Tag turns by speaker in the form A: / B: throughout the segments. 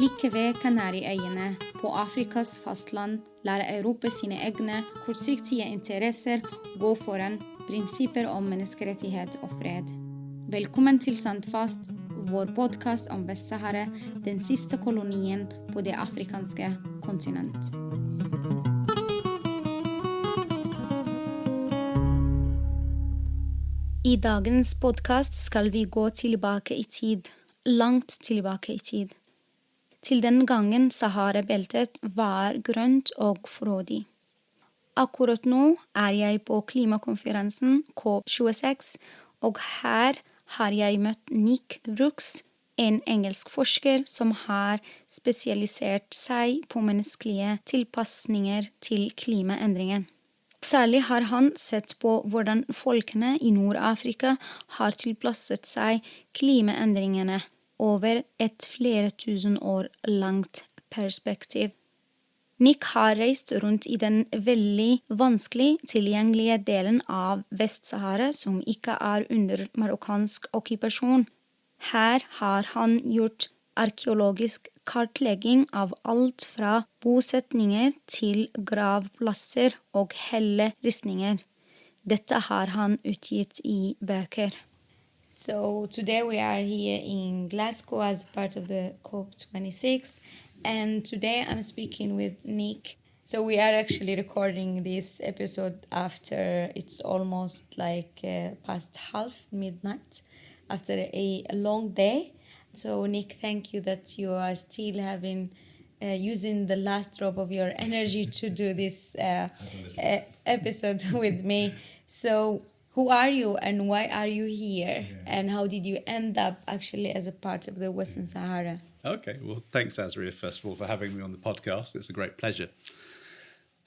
A: Like ved Kanariøyene på Afrikas fastland lærer Europa sine egne kortsiktige interesser gå foran prinsipper om menneskerettighet og fred. Velkommen til SANDFAST, vår podkast om Vest-Sahara, den siste kolonien på det afrikanske kontinent. I dagens podkast skal vi gå tilbake i tid, langt tilbake i tid. Til den gangen Sahara-beltet var grønt og frodig. Akkurat nå er jeg på klimakonferansen COP26, og her har jeg møtt Nick Brooks, en engelsk forsker som har spesialisert seg på menneskelige tilpasninger til klimaendringen. Særlig har han sett på hvordan folkene i Nord-Afrika har tilpasset seg klimaendringene over et flere tusen år langt perspektiv. Nick har reist rundt i den veldig vanskelig tilgjengelige delen av Vest-Sahara som ikke er under marokkansk okkupasjon. Her har han gjort arkeologisk kartlegging av alt fra bosetninger til gravplasser og helleristninger. Dette har han utgitt i bøker. So today we are here in Glasgow as part of the COP26, and today I'm speaking with Nick. So we are actually recording this episode after it's almost like past midnight, after a long day. So Nick, thank you that you are still using the last drop of your energy to do this episode with me. So who are you and why are you here? And how did you end up actually as a part of the Western Sahara?
B: Okay, well, thanks, Azria, first of all, for having me on the podcast. It's a great pleasure.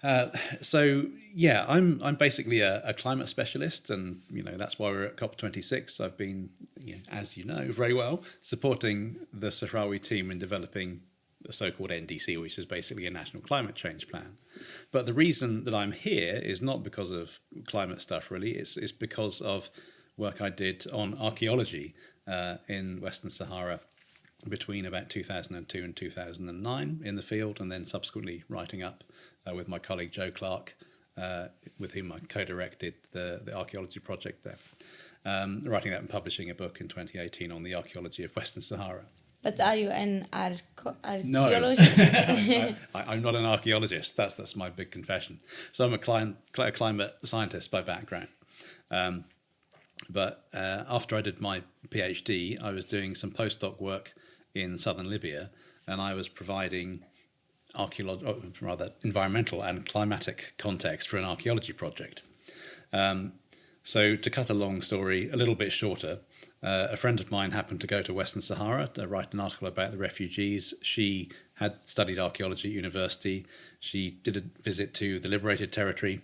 B: I'm basically a climate specialist, and that's why we're at COP26. I've been, as you know very well, supporting the Sahrawi team in developing the so-called NDC, which is basically a national climate change plan. But the reason that I'm here is not because of climate stuff, really. It's because of work I did on archaeology in Western Sahara between about 2002 and 2009 in the field, and then subsequently writing up with my colleague Joe Clark, with whom I co-directed the archaeology project there, writing that and publishing a book in 2018 on the archaeology of Western Sahara.
A: But are you an archaeologist?
B: No, I'm not an archaeologist. That's my big confession. So I'm a climate scientist by background. But after I did my PhD, I was doing some postdoc work in southern Libya, and I was providing environmental and climatic context for an archaeology project. So to cut a long story a little bit shorter, a friend of mine happened to go to Western Sahara to write an article about the refugees. She had studied archaeology at university. She did a visit to the liberated territory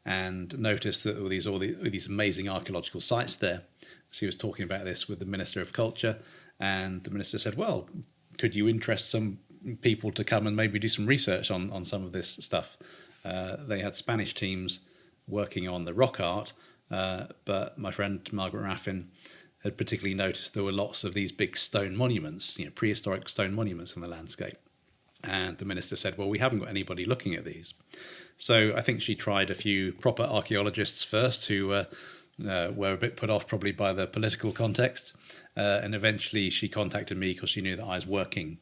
B: and noticed that there were all these amazing archaeological sites there. She was talking about this with the Minister of Culture, and the minister said, well, could you interest some people to come and maybe do some research on some of this stuff? They had Spanish teams working on the rock art, but my friend Margaret Raffin had particularly noticed there were lots of these big stone monuments, prehistoric stone monuments in the landscape. And the minister said, well, we haven't got anybody looking at these. So I think she tried a few proper archaeologists first who were a bit put off probably by the political context. And eventually she contacted me because she knew that I was working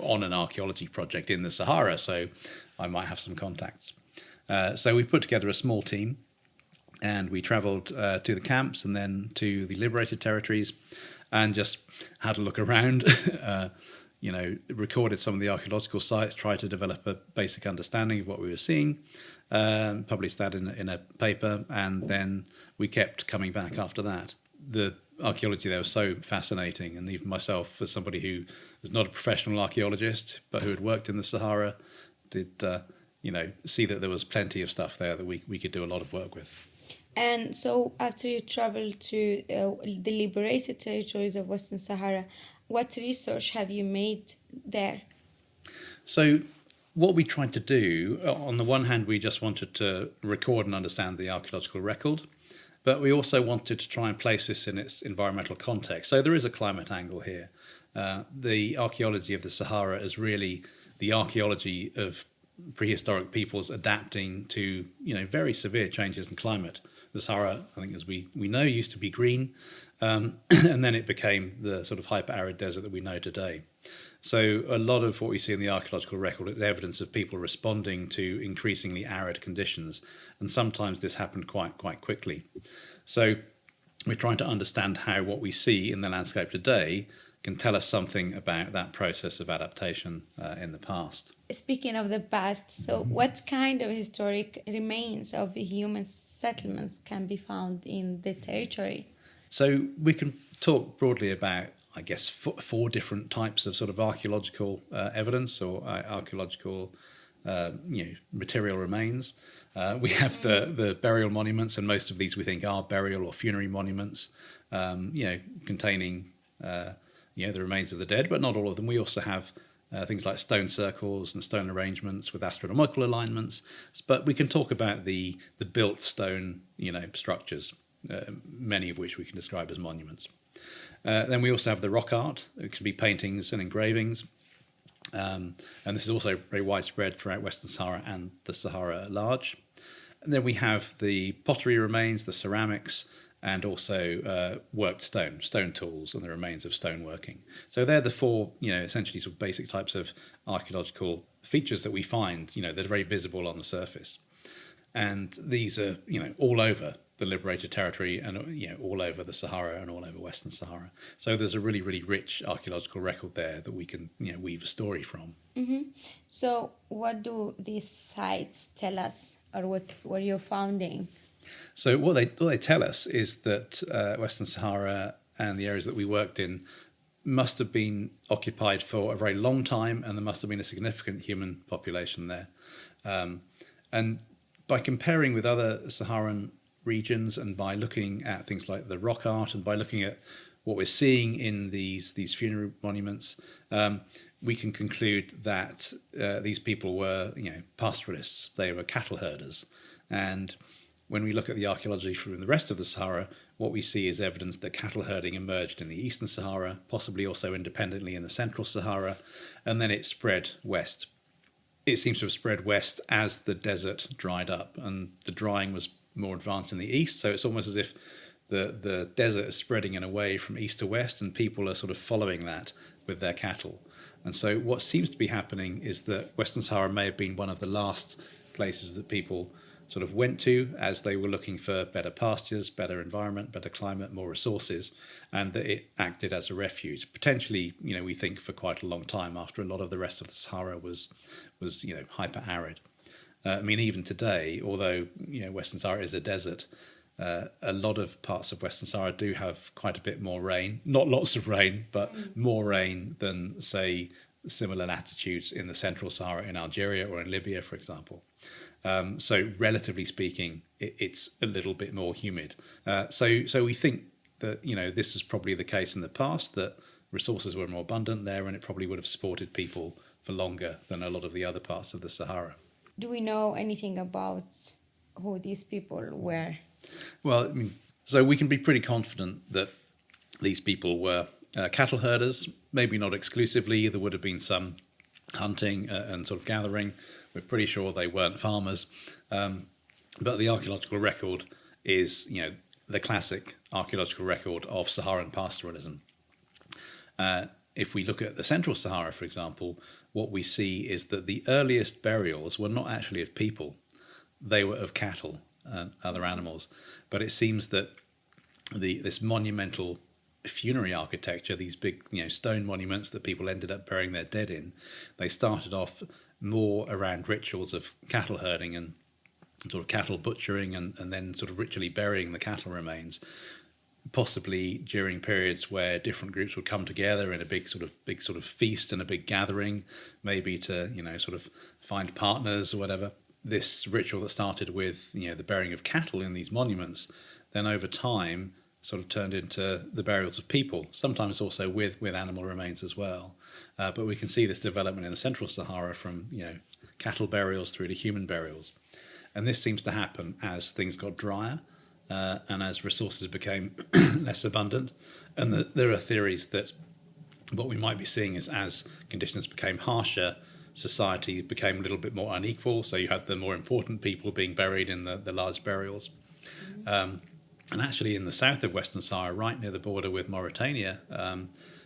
B: on an archaeology project in the Sahara, so I might have some contacts. So we put together a small team, and we travelled to the camps and then to the liberated territories and just had a look around, recorded some of the archaeological sites, tried to develop a basic understanding of what we were seeing, published that in a paper, and then we kept coming back after that. The archaeology there was so fascinating, and even myself, as somebody who was not a professional archaeologist but who had worked in the Sahara, did see that there was plenty of stuff there that we could do a lot of work with.
A: And so after you traveled to the liberated territories of Western Sahara, what research have you made there?
B: So what we tried to do, on the one hand, we just wanted to record and understand the archaeological record, but we also wanted to try and place this in its environmental context. So there is a climate angle here. The archaeology of the Sahara is really the archaeology of prehistoric peoples adapting to very severe changes in climate. The Sahara, I think, as we know, used to be green, and then it became the sort of hyper-arid desert that we know today. So a lot of what we see in the archaeological record is evidence of people responding to increasingly arid conditions, and sometimes this happened quite quickly. So we're trying to understand how what we see in the landscape today can tell us something about that process of adaptation in the past.
A: Speaking of the past, so what kind of historic remains of human settlements can be found in the territory?
B: So we can talk broadly about, I guess, four different types of sort of archaeological evidence or archaeological material remains. We have the burial monuments, and most of these we think are burial or funerary monuments, containing the remains of the dead, but not all of them. We also have things like stone circles and stone arrangements with astronomical alignments. But we can talk about the built stone, structures, many of which we can describe as monuments. Then we also have the rock art. It can be paintings and engravings. And this is also very widespread throughout Western Sahara and the Sahara at large. And then we have the pottery remains, the ceramics, and also worked stone tools, and the remains of stoneworking. So they're the four, essentially sort of basic types of archaeological features that we find, that are very visible on the surface. And these are, all over the liberated territory and, all over the Sahara and all over Western Sahara. So there's a really, really rich archaeological record there that we can, weave a story from.
A: Mm-hmm. So what do these sites tell us, or what were you finding?
B: So what they tell us is that Western Sahara and the areas that we worked in must have been occupied for a very long time, and there must have been a significant human population there. And by comparing with other Saharan regions, and by looking at things like the rock art, and by looking at what we're seeing in these funerary monuments, we can conclude that these people were, pastoralists. They were cattle herders. And when we look at the archaeology from the rest of the Sahara, what we see is evidence that cattle herding emerged in the Eastern Sahara, possibly also independently in the Central Sahara, and then it spread west. It seems to have spread west as the desert dried up, and the drying was more advanced in the east, so it's almost as if the desert is spreading in a way from east to west, and people are sort of following that with their cattle. And so what seems to be happening is that Western Sahara may have been one of the last places that people sort of went to as they were looking for better pastures, better environment, better climate, more resources, and that it acted as a refuge, potentially, we think for quite a long time after a lot of the rest of the Sahara was hyper-arid. Even today, although, Western Sahara is a desert, a lot of parts of Western Sahara do have quite a bit more rain, not lots of rain, but more rain than, say, similar latitudes in the Central Sahara in Algeria or in Libya, for example. So relatively speaking, it's a little bit more humid. So we think that, this is probably the case in the past, that resources were more abundant there, and it probably would have supported people for longer than a lot of the other parts of the Sahara.
A: Do we know anything about who these people were?
B: Well, so we can be pretty confident that these people were cattle herders, maybe not exclusively. There would have been some hunting and sort of gathering. We're pretty sure they weren't farmers. But the archaeological record is, the classic archaeological record of Saharan pastoralism. If we look at the Central Sahara, for example, what we see is that the earliest burials were not actually of people. They were of cattle and other animals. But it seems that this monumental funerary architecture, these big stone monuments that people ended up burying their dead in, they started off more around rituals of cattle herding and sort of cattle butchering, and then sort of ritually burying the cattle remains, possibly during periods where different groups would come together in a big sort of feast and a big gathering, maybe to sort of find partners or whatever. This ritual that started with the burying of cattle in these monuments, then over time sort of turned into the burials of people, sometimes also with animal remains as well. But we can see this development in the Central Sahara from cattle burials through to human burials. And this seems to happen as things got drier and as resources became less abundant. And there are theories that what we might be seeing is as conditions became harsher, society became a little bit more unequal. So you had the more important people being buried in the large burials. And actually in the south of Western Sahara, right near the border with Mauritania,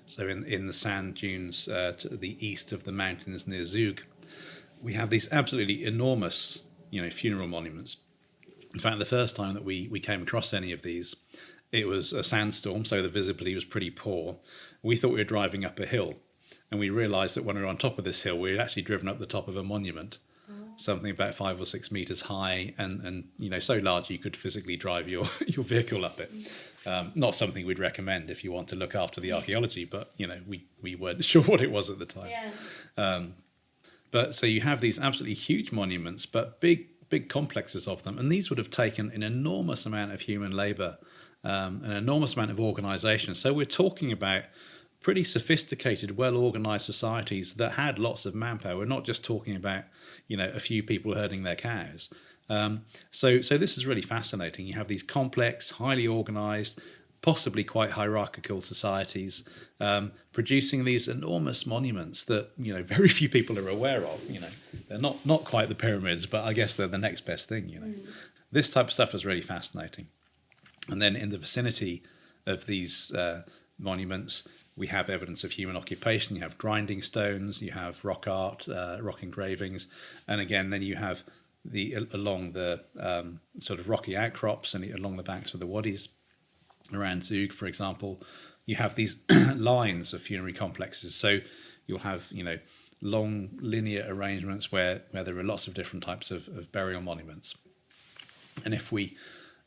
B: so in the sand dunes to the east of the mountains near Zug, we have these absolutely enormous, funeral monuments. In fact, the first time that we came across any of these, it was a sandstorm, so the visibility was pretty poor. We thought we were driving up a hill, and we realised that when we were on top of this hill, we had actually driven up the top of a monument, something about 5 or 6 metres high, and so large you could physically drive your vehicle up it. Not something we'd recommend if you want to look after the archaeology, but we weren't sure what it was at the time.
A: Yeah.
B: But so you have these absolutely huge monuments, but big complexes of them, and these would have taken an enormous amount of human labour, an enormous amount of organisation. So we're talking about pretty sophisticated, well-organised societies that had lots of manpower. We're not just talking about a few people herding their cows. So this is really fascinating. You have these complex, highly organised, possibly quite hierarchical societies producing these enormous monuments that very few people are aware of. They're not quite the pyramids, but I guess they're the next best thing. This type of stuff is really fascinating. And then in the vicinity of these monuments, we have evidence of human occupation. You have grinding stones, you have rock art, rock engravings, and again, then you have along the sort of rocky outcrops and along the banks of the wadis around Zug, for example, you have these lines of funerary complexes. So you'll have long linear arrangements where there are lots of different types of burial monuments. And if we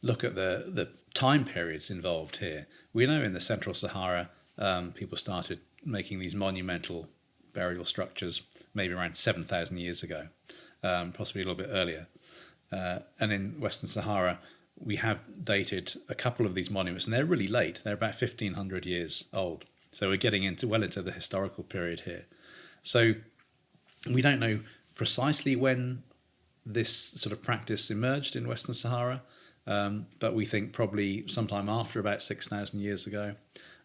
B: look at the time periods involved here, we know in the Central Sahara people started making these monumental burial structures maybe around 7,000 years ago, possibly a little bit earlier. And in Western Sahara, we have dated a couple of these monuments, and they're really late. They're about 1,500 years old. So we're getting well into the historical period here. So we don't know precisely when this sort of practice emerged in Western Sahara, but we think probably sometime after about 6,000 years ago.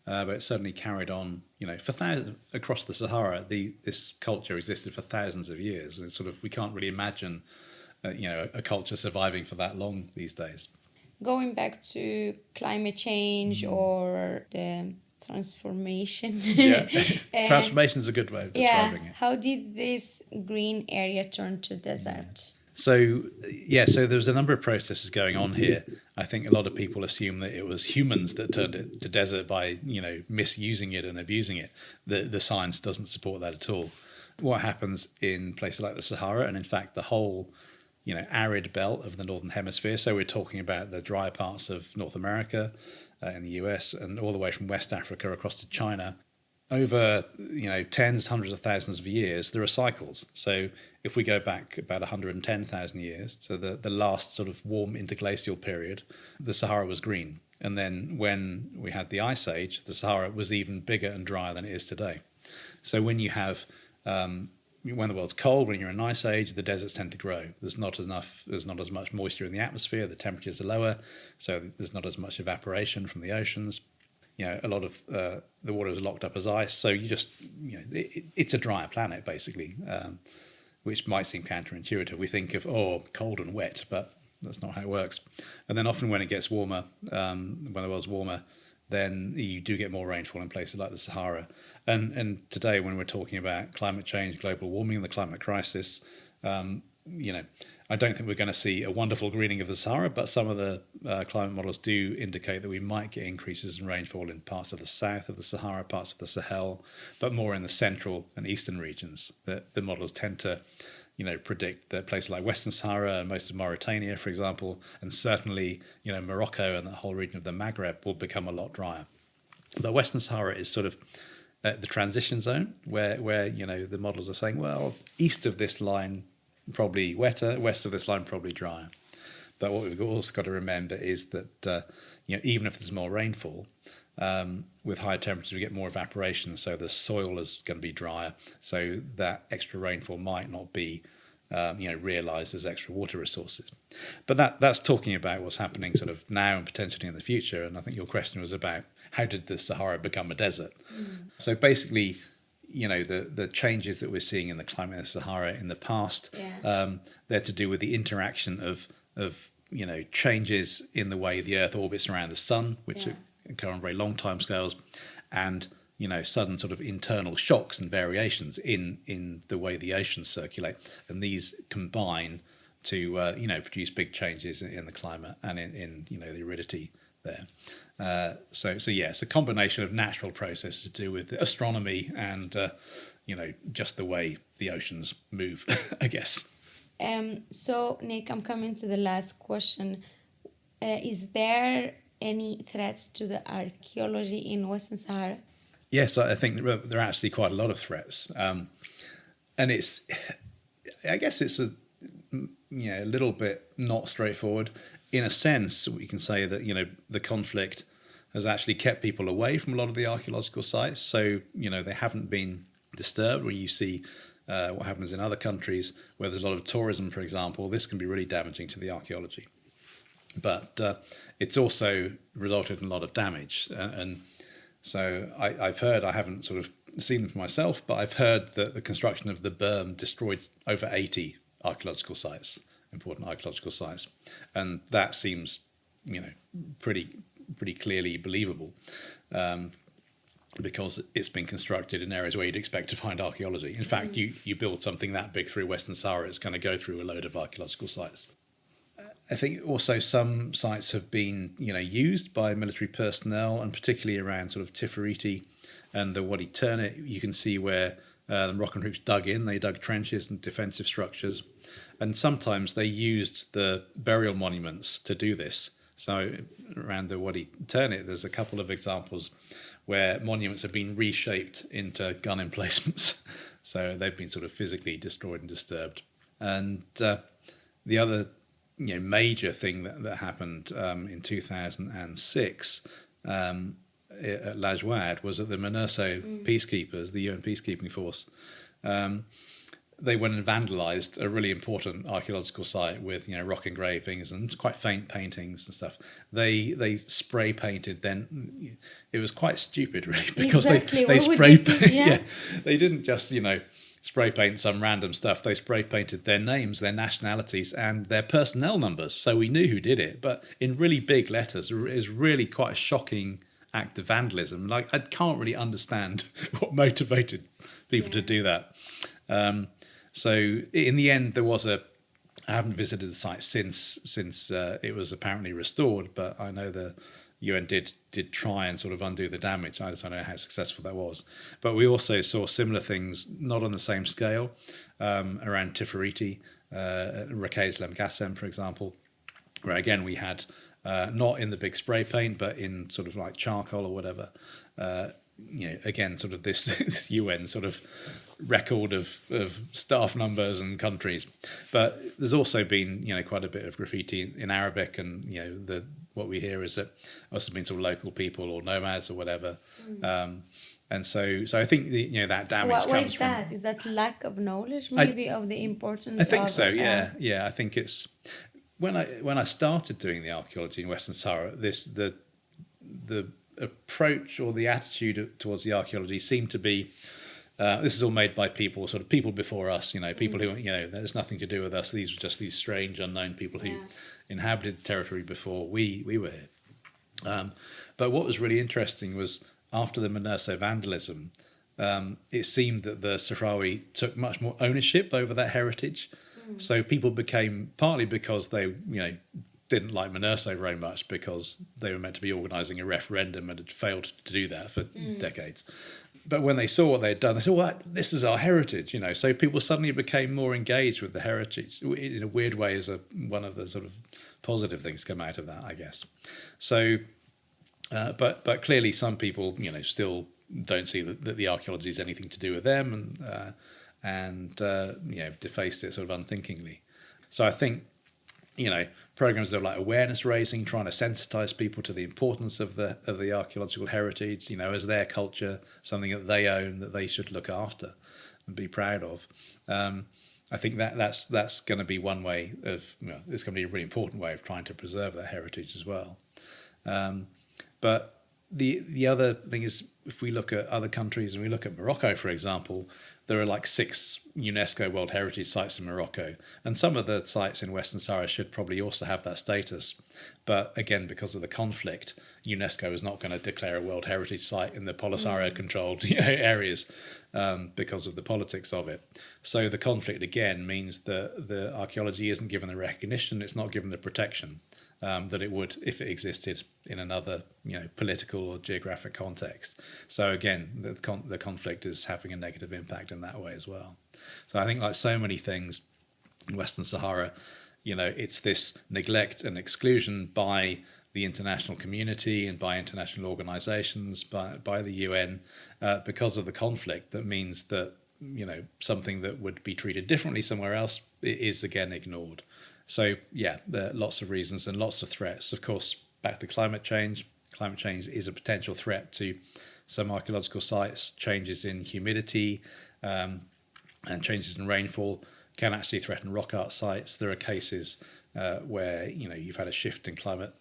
B: But it certainly carried on, across the Sahara. This culture existed for thousands of years, and we can't really imagine, a culture surviving for that long these days.
A: Going back to climate change or the transformation.
B: Yeah, transformation is a good way of describing it.
A: How did this green area turn to desert?
B: So there's a number of processes going on here. I think a lot of people assume that it was humans that turned it to desert by, misusing it and abusing it. The science doesn't support that at all. What happens in places like the Sahara, and in fact the whole, arid belt of the Northern Hemisphere, so we're talking about the dry parts of North America, in the US, and all the way from West Africa across to China, over tens, hundreds of thousands of years, there are cycles. So if we go back about 110,000 years to the last sort of warm interglacial period, the Sahara was green. And then when we had the Ice Age, the Sahara was even bigger and drier than it is today. So when you have when the world's cold, when you're in an ice age, the deserts tend to grow. There's not as much moisture in the atmosphere, the temperatures are lower, so there's not as much evaporation from the oceans. A lot of the water is locked up as ice, so it's a drier planet basically, which might seem counterintuitive. We think of cold and wet, but that's not how it works. And then often when it gets warmer, when the world's warmer, then you do get more rainfall in places like the Sahara. And today, when we're talking about climate change, global warming, and the climate crisis, I don't think we're going to see a wonderful greening of the Sahara, but some of the climate models do indicate that we might get increases in rainfall in parts of the south of the Sahara, parts of the Sahel, but more in the central and eastern regions. The models tend to predict that places like Western Sahara and most of Mauritania, for example, and certainly Morocco and the whole region of the Maghreb will become a lot drier. But Western Sahara is sort of the transition zone where the models are saying, well, east of this line probably wetter, west of this line probably drier. But what we've also got to remember is that even if there's more rainfall, with higher temperatures we get more evaporation, so the soil is going to be drier, so that extra rainfall might not be realised as extra water resources. But that's talking about what's happening sort of now and potentially in the future. And I think your question was about how did the Sahara become a desert? So basically, the changes that we're seeing in the climate of the Sahara in the past, they're to do with the interaction of changes in the way the Earth orbits around the sun, which occur on very long time scales, and sudden sort of internal shocks and variations in the way the oceans circulate, and these combine to produce big changes in the climate and in the aridity there. So it's a combination of natural processes to do with astronomy and just the way the oceans move, I guess.
A: So Nick, I'm coming to the last question. Is there any threats to the archaeology in Western Sahara?
B: Yes, I think there are actually quite a lot of threats, and I guess it's a little bit not straightforward. In a sense, we can say that the conflict has actually kept people away from a lot of the archaeological sites, so they haven't been disturbed. When you see what happens in other countries where there's a lot of tourism, for example, this can be really damaging to the archaeology. But it's also resulted in a lot of damage, and so I've heard, I haven't sort of seen them for myself, but I've heard that the construction of the berm destroyed over 80 archaeological sites, important archaeological sites, and that seems pretty clearly believable, because it's been constructed in areas where you'd expect to find archaeology. In fact, you build something that big through Western Sahara, it's going to go through a load of archaeological sites. I think also some sites have been used by military personnel, and particularly around sort of Tifariti and the Wadi Turnit. You can see where the Moroccan troops they dug trenches and defensive structures, and sometimes they used the burial monuments to do this. So around the Wadi Turnit, there's a couple of examples where monuments have been reshaped into gun emplacements. So they've been sort of physically destroyed and disturbed. And the other major thing that happened in 2006 at Lajwad was that the MINURSO peacekeepers, the UN peacekeeping force, they went and vandalised a really important archaeological site with rock engravings and quite faint paintings and stuff. They spray painted. Then it was quite stupid, really, because they spray painted. They didn't just spray paint some random stuff. They spray painted their names, their nationalities, and their personnel numbers, so we knew who did it. But in really big letters, is really quite a shocking act of vandalism. Like, I can't really understand what motivated people to do that. So in the end, there was I haven't visited the site since it was apparently restored, but I know the UN did try and sort of undo the damage. I just don't know how successful that was. But we also saw similar things, not on the same scale, around Tifariti, Rakez Lemgassem, for example, where again we had not in the big spray paint, but in sort of like charcoal or whatever. Again, sort of this UN sort of record of staff numbers and countries. But there's also been quite a bit of graffiti in Arabic, and what we hear is that also been sort of local people or nomads or whatever. And so I think that damage comes from...
A: Why is that? Is that lack of knowledge maybe of the importance?
B: I think so. Yeah. I think it's when I started doing the archaeology in Western Sahara, the approach or the attitude towards the archaeology seemed to be this is all made by people before us, people who there's nothing to do with us. These were just these strange unknown people who inhabited the territory before we were here. But what was really interesting was after the MINURSO vandalism, it seemed that the Sahrawi took much more ownership over that heritage. So people became, partly because they didn't like MINURSO very much, because they were meant to be organising a referendum and had failed to do that for decades. But when they saw what they'd done, they said, well, this is our heritage, So people suddenly became more engaged with the heritage in a weird way, as one of the sort of positive things come out of that, I guess. So, but clearly some people, still don't see that the archaeology is anything to do with them, and defaced it sort of unthinkingly. So I think, programs that are like awareness raising, trying to sensitize people to the importance of the archaeological heritage, as their culture, something that they own, that they should look after and be proud of. I think that's going to be one way of, it's going to be a really important way of trying to preserve that heritage as well. But the other thing is, if we look at other countries and we look at Morocco, for example, there are like 6 UNESCO World Heritage Sites in Morocco, and some of the sites in Western Sahara should probably also have that status. But again, because of the conflict, UNESCO is not going to declare a World Heritage Site in the Polisario-controlled areas because of the politics of it. So the conflict, again, means that the archaeology isn't given the recognition, it's not given the protection that it would if it existed in another, political or geographic context. So again, the conflict is having a negative impact in that way as well. So I think, like so many things in Western Sahara, it's this neglect and exclusion by the international community and by international organizations, by the UN, because of the conflict, that means that, something that would be treated differently somewhere else is again ignored. So yeah, there are lots of reasons and lots of threats. Of course, back to climate change. Climate change is a potential threat to some archaeological sites. Changes in humidity and changes in rainfall can actually threaten rock art sites. There are cases where you've had a shift in climate,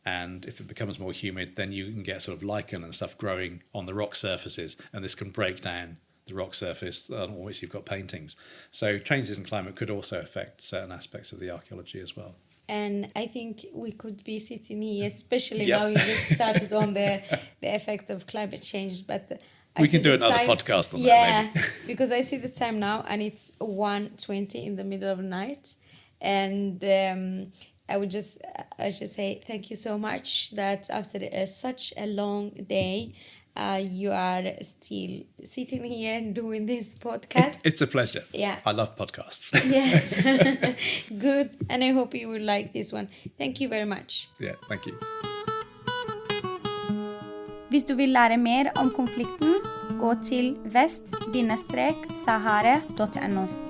B: and if it becomes more humid, then you can get sort of lichen and stuff growing on the rock surfaces, and this can break down the rock surface on which you've got paintings. So changes in climate could also affect certain aspects of the archaeology as well.
C: And I think we could be sitting here, especially now you just started on the effect of climate change. But
B: we can do another podcast on that.
C: Yeah, because I see the time now and it's 1:20 in the middle of the night. And I should say thank you so much that after such a long day, you are still sitting here and doing this podcast.
B: It's a pleasure.
C: Yeah.
B: I love podcasts.
C: Yes. Good. And I hope you will like this one. Thank you very much.
B: Yeah, thank you.
A: Hvis du vil lære mer om konflikten, gå til vest-sahara.no.